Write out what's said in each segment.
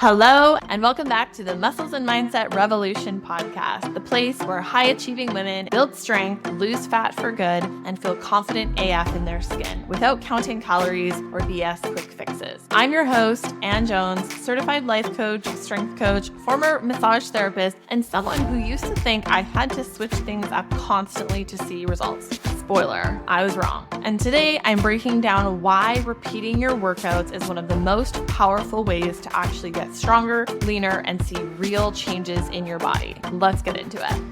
Hello, and welcome back to the Muscles and Mindset Revolution podcast, the place where high-achieving women build strength, lose fat for good, and feel confident AF in their skin without counting calories or BS quick fixes. I'm your host, Ann Jones, certified life coach, strength coach, former massage therapist, and someone who used to think I had to switch things up constantly to see results. Spoiler, I was wrong. And today I'm breaking down why repeating your workouts is one of the most powerful ways to actually get stronger, leaner, and see real changes in your body. Let's get into it.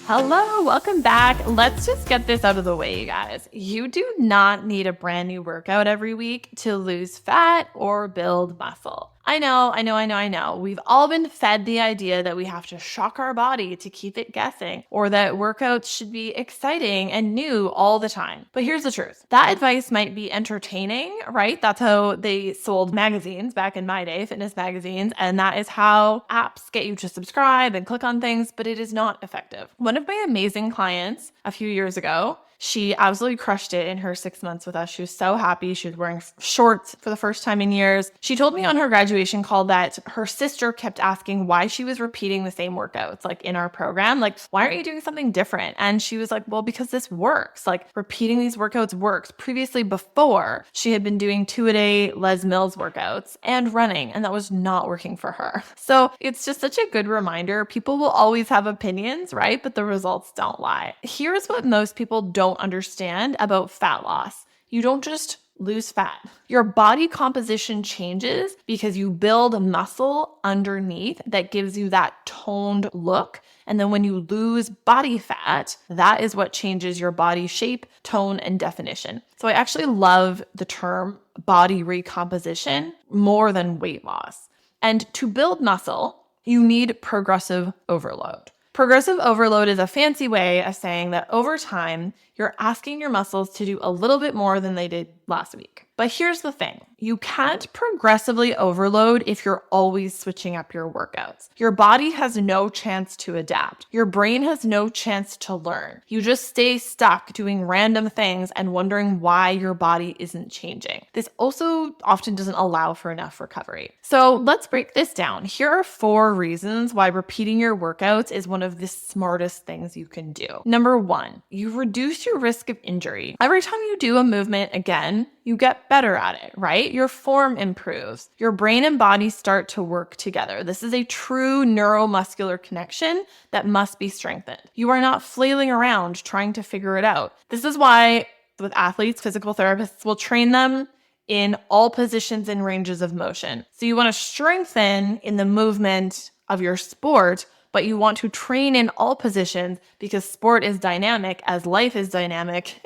Hello, welcome back. Let's just get this out of the way, you guys. You do not need a brand new workout every week to lose fat or build muscle. I know. We've all been fed the idea that we have to shock our body to keep it guessing, or that workouts should be exciting and new all the time. But here's the truth. That advice might be entertaining, right? That's how they sold magazines back in my day, fitness magazines, and that is how apps get you to subscribe and click on things, but it is not effective. One of my amazing clients a few years ago, she absolutely crushed it in her 6 months with us. She was so happy. She was wearing shorts for the first time in years. She told me on her graduation call that her sister kept asking why she was repeating the same workouts, like in our program. Like, why aren't you doing something different? And she was like, well, because this works. Like, repeating these workouts works. Previously, before, she had been doing 2-a-day Les Mills workouts and running, and that was not working for her. So it's just such a good reminder. People will always have opinions, right? But the results don't lie. Here's what most people don't understand about fat loss. You don't just lose fat. Your body composition changes because you build muscle underneath that gives you that toned look. And then when you lose body fat, that is what changes your body shape, tone, and definition. So I actually love the term body recomposition more than weight loss. And to build muscle, you need progressive overload. Progressive overload is a fancy way of saying that over time, you're asking your muscles to do a little bit more than they did last week. But here's the thing. You can't progressively overload if you're always switching up your workouts. Your body has no chance to adapt. Your brain has no chance to learn. You just stay stuck doing random things and wondering why your body isn't changing. This also often doesn't allow for enough recovery. So let's break this down. Here are 4 reasons why repeating your workouts is one of the smartest things you can do. Number 1, you reduce your risk of injury. Every time you do a movement again, you get better at it, right? Your form improves. Your brain and body start to work together. This is a true neuromuscular connection that must be strengthened. You are not flailing around trying to figure it out. This is why with athletes, physical therapists will train them in all positions and ranges of motion. So you want to strengthen in the movement of your sport, but you want to train in all positions because sport is dynamic as life is dynamic,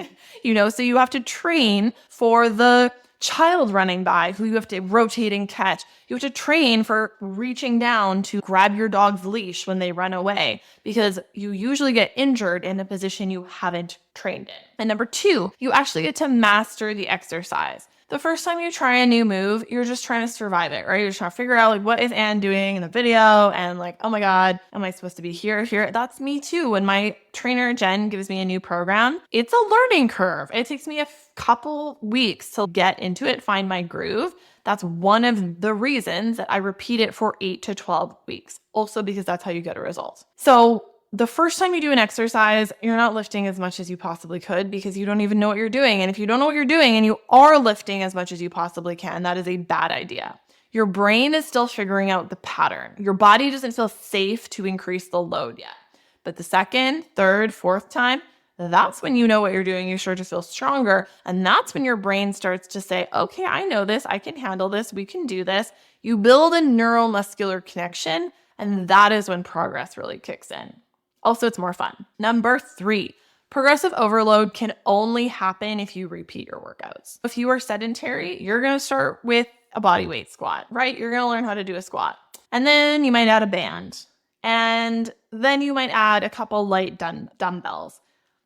so you have to train for the child running by who you have to rotate and catch. You have to train for reaching down to grab your dog's leash when they run away because you usually get injured in a position you haven't trained in. And number 2, you actually get to master the exercise. The first time you try a new move, you're just trying to survive it, right? You're just trying to figure out what is Anne doing in the video and oh my God, am I supposed to be here? That's me too. When my trainer Jen gives me a new program, it's a learning curve. It takes me a couple weeks to get into it, find my groove. That's one of the reasons that I repeat it for 8 to 12 weeks. Also because that's how you get a result. So the first time you do an exercise, you're not lifting as much as you possibly could because you don't even know what you're doing. And if you don't know what you're doing and you are lifting as much as you possibly can, that is a bad idea. Your brain is still figuring out the pattern. Your body doesn't feel safe to increase the load yet. But the second, third, fourth time, that's when you know what you're doing. You start to feel stronger. And that's when your brain starts to say, okay, I know this. I can handle this. We can do this. You build a neuromuscular connection. And that is when progress really kicks in. Also, it's more fun. Number 3, progressive overload can only happen if you repeat your workouts. If you are sedentary, you're going to start with a body weight squat, right? You're going to learn how to do a squat. And then you might add a band. And then you might add a couple light dumbbells.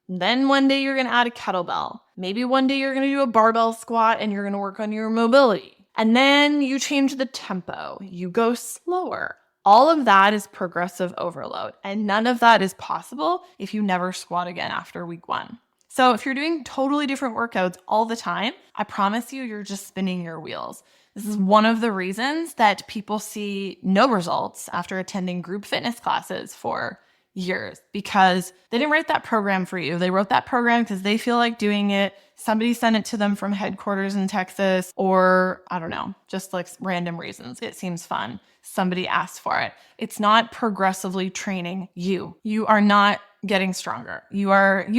Then one day you're going to add a kettlebell. Maybe one day you're going to do a barbell squat and you're going to work on your mobility. And then you change the tempo. You go slower. All of that is progressive overload, and none of that is possible if you never squat again after week 1. So if you're doing totally different workouts all the time, I promise you're just spinning your wheels. This is one of the reasons that people see no results after attending group fitness classes for years, because they didn't write that program for you. They wrote that program because they feel like doing it. Somebody sent it to them from headquarters in Texas, or I don't know, just like random reasons. It seems fun. Somebody asked for it. It's not progressively training you. You are not getting stronger. You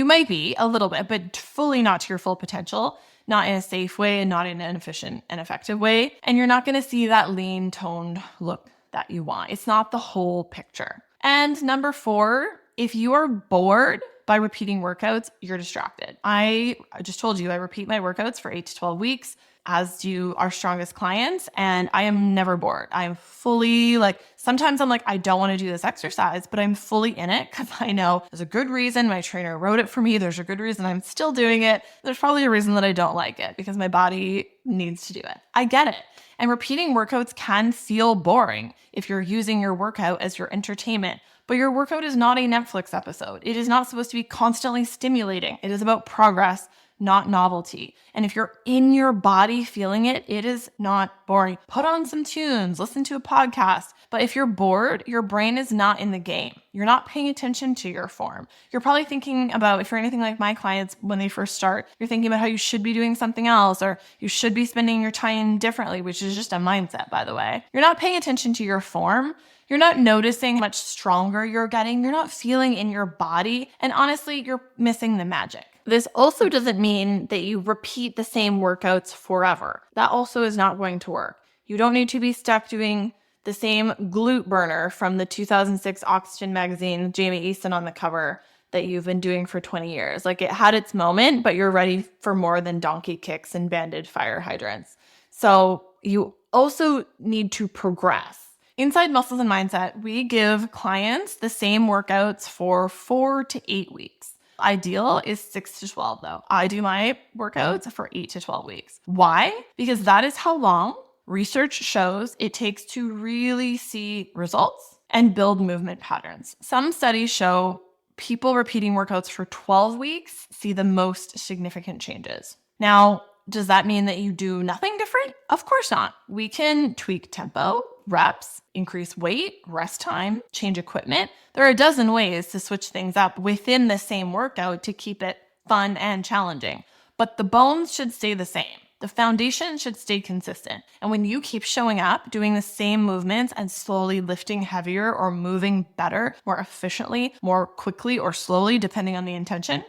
might be a little bit, but fully not to your full potential, not in a safe way and not in an efficient and effective way. And you're not going to see that lean, toned look that you want. It's not the whole picture. And number 4, if you are bored by repeating workouts, you're distracted. I just told you I repeat my workouts for 8 to 12 weeks, as do our strongest clients, and I am never bored. I'm fully sometimes I'm like, I don't want to do this exercise, but I'm fully in it because I know there's a good reason my trainer wrote it for me. There's a good reason I'm still doing it. There's probably a reason that I don't like it because my body needs to do it. I get it. And repeating workouts can feel boring if you're using your workout as your entertainment. But your workout is not a Netflix episode. It is not supposed to be constantly stimulating. It is about progress, not novelty. And if you're in your body feeling it, it is not boring. Put on some tunes, listen to a podcast. But if you're bored, your brain is not in the game. You're not paying attention to your form. You're probably thinking about, if you're anything like my clients, when they first start, you're thinking about how you should be doing something else, or you should be spending your time differently, which is just a mindset, by the way. You're not paying attention to your form. You're not noticing how much stronger you're getting. You're not feeling in your body. And honestly, you're missing the magic. This also doesn't mean that you repeat the same workouts forever. That also is not going to work. You don't need to be stuck doing the same glute burner from the 2006 Oxygen magazine, Jamie Easton on the cover, that you've been doing for 20 years. It had its moment, but you're ready for more than donkey kicks and banded fire hydrants. So you also need to progress. Inside Muscles and Mindset, we give clients the same workouts for 4 to 8 weeks. Ideal is 6 to 12 though. I do my workouts for 8 to 12 weeks. Why? Because that is how long research shows it takes to really see results and build movement patterns. Some studies show people repeating workouts for 12 weeks see the most significant changes. Now, does that mean that you do nothing different? Of course not. We can tweak tempo, reps, increase weight, rest time, change equipment. There are a dozen ways to switch things up within the same workout to keep it fun and challenging. But the bones should stay the same. The foundation should stay consistent. And when you keep showing up, doing the same movements and slowly lifting heavier or moving better, more efficiently, more quickly or slowly, depending on the intention,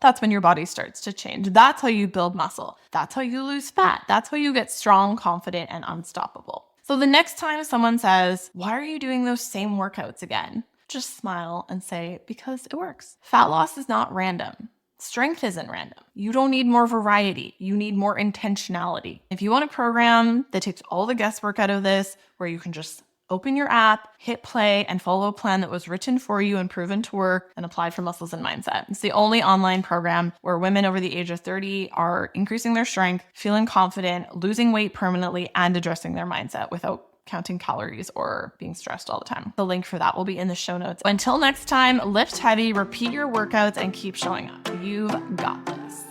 that's when your body starts to change. That's how you build muscle. That's how you lose fat. That's how you get strong, confident, and unstoppable. So the next time someone says, why are you doing those same workouts again? Just smile and say, because it works. Fat loss is not random. Strength isn't random. You don't need more variety. You need more intentionality. If you want a program that takes all the guesswork out of this, where you can just open your app, hit play, and follow a plan that was written for you and proven to work and applied for Muscles and Mindset. It's the only online program where women over the age of 30 are increasing their strength, feeling confident, losing weight permanently, and addressing their mindset without counting calories or being stressed all the time. The link for that will be in the show notes. Until next time, lift heavy, repeat your workouts, and keep showing up. You've got this.